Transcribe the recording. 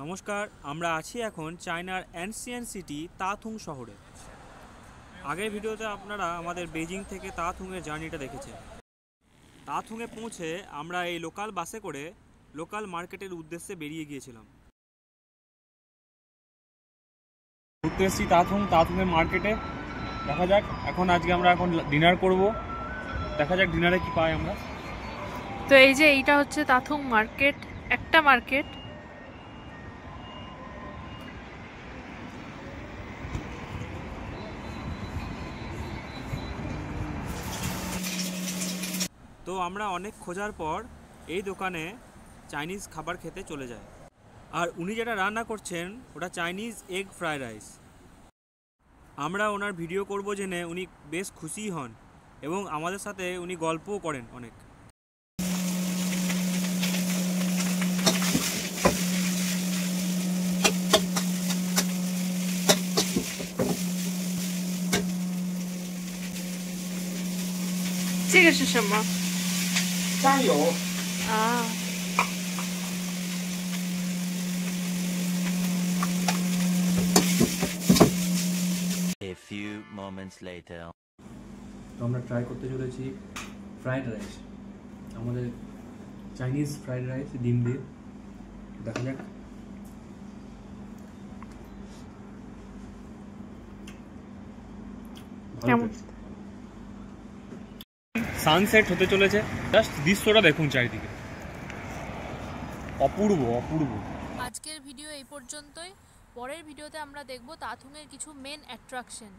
নমস্কার, আমরা আছি এখন চায়নার অ্যানসিয়েন্ট সিটি তাথুং শহরে। আগের ভিডিওতে আপনারা আমাদের বেজিং থেকে তাথুংয়ের জার্নিটা দেখেছেন। তাথুংয়ে পৌঁছে আমরা এই লোকাল বাসে করে লোকাল মার্কেটের উদ্দেশ্যে বেরিয়ে গিয়েছিলাম। ঘুরতে এসেছি তাথুংয়ের মার্কেটে। দেখা যাক আজকে আমরা ডিনার করব। দেখা যাক ডিনারে কি পাই আমরা। তো এই যে এইটা হচ্ছে তাথুং মার্কেট, একটা মার্কেট। তো আমরা অনেক খোঁজার পর এই দোকানে চাইনিজ খাবার খেতে চলে যাই। আর উনি যেটা রান্না করছেন ওটা চাইনিজ এগ ফ্রাইড রাইস। আমরা ওনার ভিডিও করব জেনে উনি বেশ খুশি হন এবং আমাদের সাথে উনি গল্পও করেন অনেক।这个是什么？酱油啊。A few moments later. তো আমরা ট্রাই করতে চলেছি ফ্রাইড রাইস, আমাদের চাইনিজ ফ্রাইড রাইস ডিম দিয়ে। দেখা যাক। সানসেট হতে চলেছে, জাস্ট দৃশ্যটা দেখুন চারিদিকে, অপূর্ব অপূর্ব। আজকের ভিডিও এই পর্যন্তই। পরের ভিডিওতে আমরা দেখব তাথুংয়ের কিছু মেন অ্যাট্রাকশন।